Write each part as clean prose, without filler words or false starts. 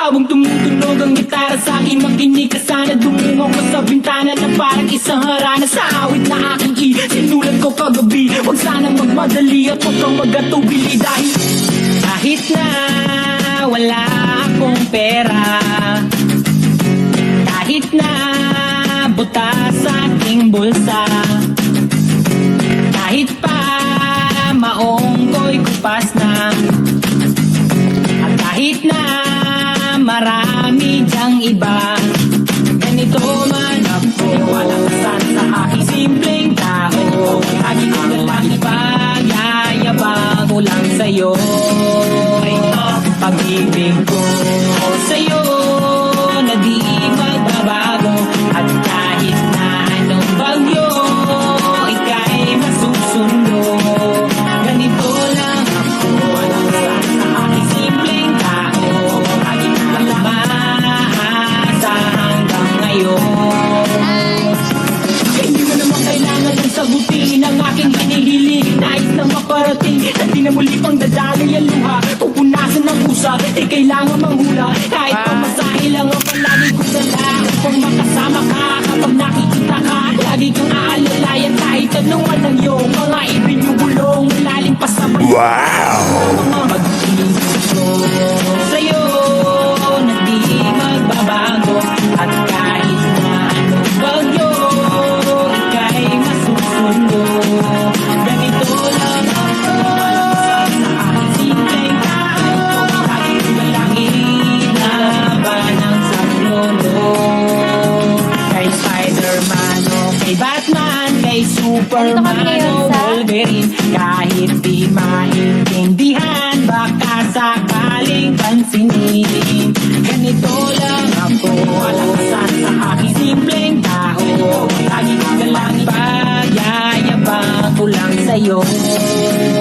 Habang tumutunog ang gitara sa aking makinig ka sana. Dumungaw ko sa bintana na parang isang harana. Sa awit na aking sinulat ko kagabi. Huwag sana magmadali at huwag kang magatubili. Dahil kahit na wala akong pera, kahit na butas sa aking bulsa, kahit pa maong ko'y kupas na, at kahit na marami dyang iba, ganito man ako, walang kasan sa aking simpleng tao. Lagi ko na lang ipag-yayabang ko lang sa'yo. Pag-ibig ko sa'yo na di magbabago, at kahit na anong bagyo ika'y masusundo. Ganito lang ako, walang kasan sa aking simpleng tao. Lagi ko na lang maasa hanggang ngayon. Hindi mo naman kailangan ng sagutin ang aking hinihiling. Nais na maparating at di na muli pang dadali ang luha. Pupunasan ng pusa, kailangan manghula. Kahit pamasahe lang ang palagi ko dala, upang makasama ka kapag nakikita ka. Lagi kang aalalayan kahit anong ang iyong mga ibinubulong. Lalim pa sa mga mag-ibig ko sa'yo na di magbabago, at kahit na anong bagyo ika'y masusundo. Ganito lang ako, walang kasan sa aking simpleng tao. Lagi ko lalangin na ba ng saklono. Kay Spider-Man o kay Batman, kay Superman o Wolverine, kahit di maintindihan baka sakaling pansinin. Ganito lang ako, walang kasan sa aking simpleng tao. Lagi ko na lang ipag-yayabang ko lang sa'yo.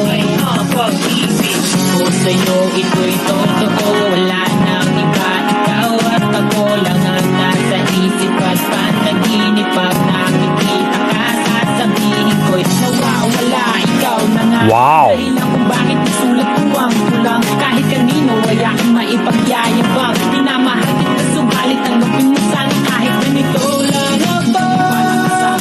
Ay, pag-ibig ko sa'yo, ito'y totoo. Wala nang iba, ikaw at ako lang ang nasa isip at panaginip. Pag nakikita ka, sasabihin ko'y nawawala. Ikaw na nga dahilan kung bakit isulat ko ang kulang. Kahit kanino ay aking maipagyayabang. Pinamahal kita subalit ang pinunsan. Kahit ganito lang ako, walang kasan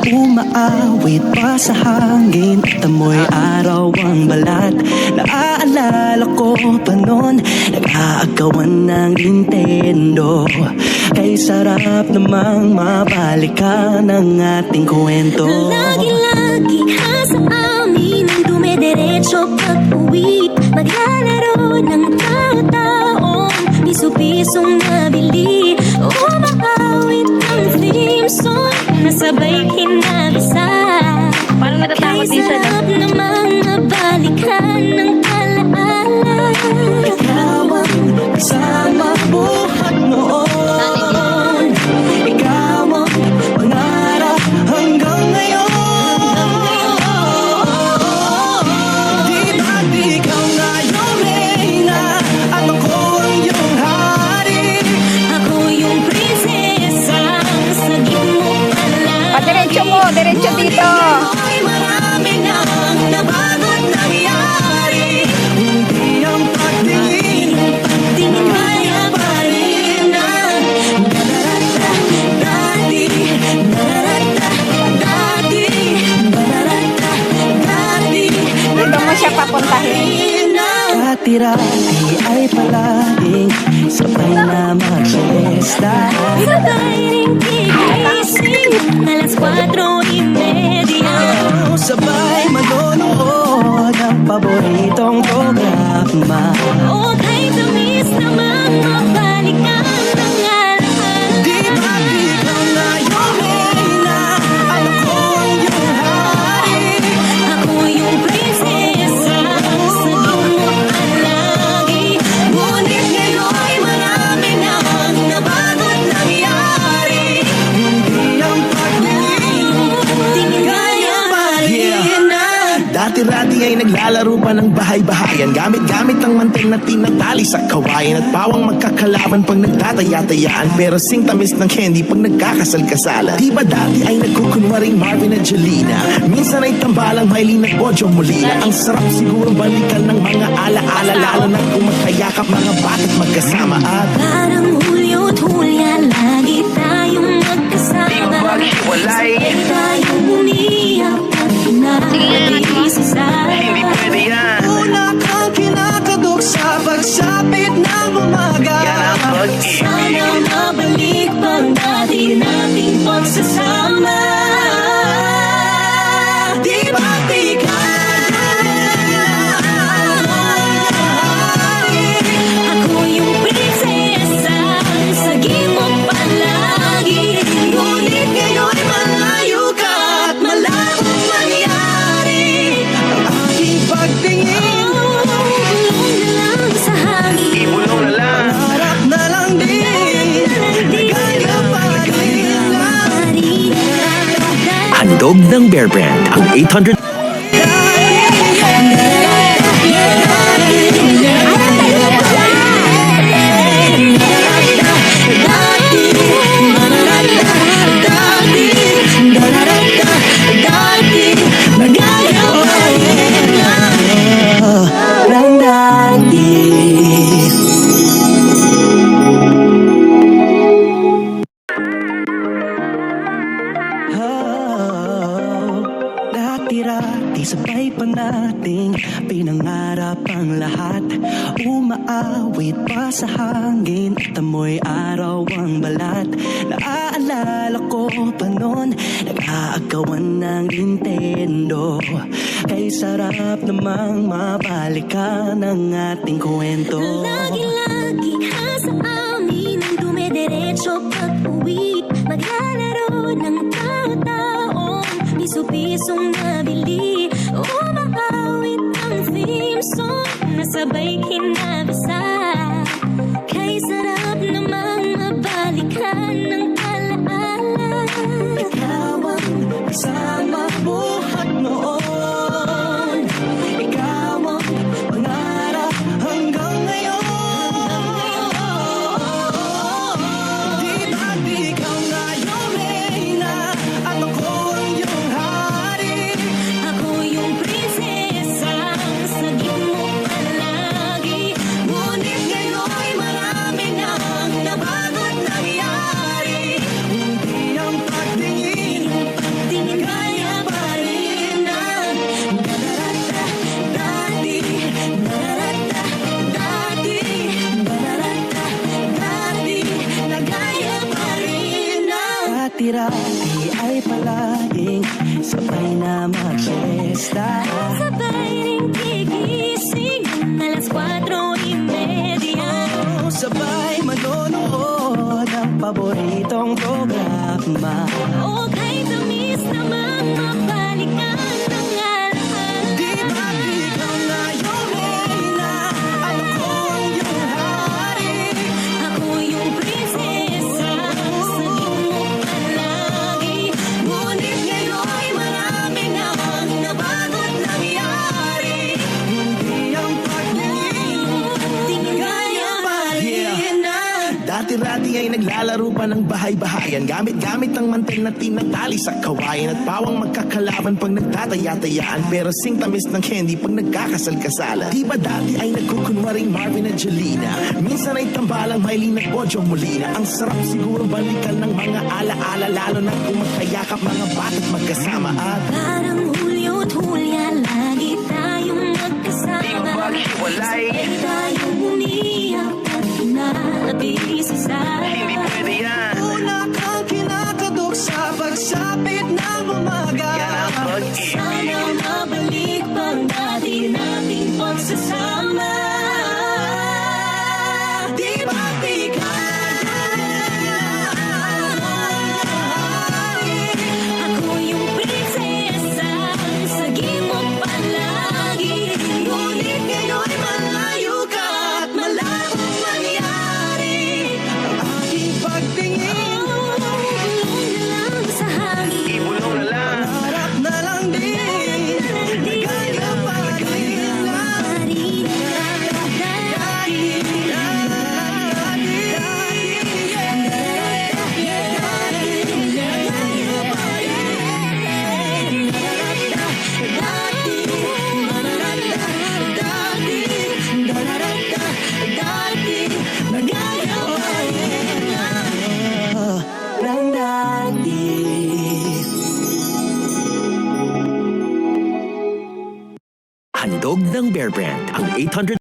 Umaawit pa sa hangin at amoy araw ang balat. Naaalala ko pa noon, nag-aagawan ng Nintendo. Kay sarap namang mabalikan ang ating kwento. Lagi-lagi ka sa amin ang dumidiretso pag-uwi. Maglalaro ng tao-taong piso-pisong nabili. Umaawit ang theme song na sabay kinabisa. Parang natatakot din siya. Kay sarap namang mabalikan ng alaala. Ikaw ang kasama buhat noon. Ikaw ang pangarap hanggang ngayon. Di ba't ikaw na yung reyna at ako ang iyong hari? Ako yung prinsesa sa mo pala. Diretso mo, diretso dito. Ay marami nang nabago't nangyari. Hindi ang pagtingin Tingin kaya pa rin ang nararata dati. Nararata dati. Nararata dati. Dito mo siya papuntahin. Dati-rati ay palaging sabay na mag-siesta. Sabay ring gigising alas 4:30. Sabay manonood ng paboritong programa. O kay tamis naman mabalikan ng alaala. Di ba't ikaw na yung reyna at ako ang iyong hari? Ako yung prinsesa sa mo palagi. Ngunit ngayon'y marami nang nabago't nangyari. Hindi ang pagtingin Tingin kaya pa rin na. Dati-rati ay naglalaro pa ng bahay-bahayan. Gamit-gamit ang manteng na tinatali sa kawayan. At pawang magkakalaban pag nagtataya-tayaan. Pero sing tamis ng candy pag nagkakasal-kasalan. Di ba dati ay nagkukunwaring Marvin at Jelena? Minsan ay tambalang Maylin at Bojo Molina. Ang sarap siguro balikan ng mga ala-ala. Lalo na kung magkayakap mga bata't magkasama. At Parang Hulyo't Hulya, lagi tayong magkasama. Walay. Sabay tayong umiyak at nag-iisisa. yan. Una kang kinakadok sa pagsapit ng umaga. Sana mabalik pang dati nating pagsasama. Di ba't ikaw Ako yung prinsesa sa mo palagi. ngunit ngayon'y malayo ka at malabong mangyari? Ang aking pagtingin, Bulong na lang sa hangin. Ibulong na lang. harap na lang din. Nagaya pa rin lang. Handog ng Bear Brand, ang 800 ng dati. Dati-rati sabay pa nating pinangarap ang lahat. Umaawit pa sa hangin at amoy araw ang balat. Naaalala ko pa noon, nag-aagawan ng Nintendo. Kay sarap namang mabalikan ang ating kwento. Lagi-lagi ka sa amin ang dumidiretso pag-uwi. Maglalaro ng tao-taong piso-pisong nabili. Umaawit ang theme song na sabay kinabisa. Kay sarap namang mabalikan ng alaala. Ikaw ang kasama buhat noon. Ikaw ang pangarap hanggang ngayon. Di ba't ikaw na yung reyna at ako ang iyong hari? Ako yung prinsesa sa mo palagi. sabay na mag-siesta. Sabay ring gigising ng alas 4:30. Sabay manonood ng paboritong programa. O kay tamis naman mabalikan ng alaala. Di ba ikaw na yung reyna, ako ang iyong hari. Ako yung prinsesa, saging mo palagi. Ngunit ngayon'y marami nang nabago't nangyari. Hindi ang pagtingin Tingaya pa rin na. Dati-rati ay naglalaro pa ng bahay-bahayan Gamit-gamit ang mantel na tinatali sa kawayan At pawang magkakalaban pag nagtataya-tayaan Pero sing tamis ng candy pag nagkakasal-kasalan Di ba dati ay nagkukunwaring Marvin at Jelena Minsan ay tambalang Mylene at Bojo Molina Ang sarap siguro balikan ng mga ala-ala Lalo na kung magkayakap mga bata't magkasama At Parang Hulyo't Hulya, lagi tayong magkasama. Sabay tayong umiyak at naabisa. una kang kinakatok sa pagsapit ng umaga. Sana mabalik pang dati nating pagsasama. Di ba ikaw Ako yung prinsesa, saging mo palagi. ngunit ngayon'y malayo ka at malabong mangyari ang aking pagtingin. Bulong na lang sa hangin. Harap na lang din, kaya pa rin lang. Ng dati. Handog ng Bear Brand ang 800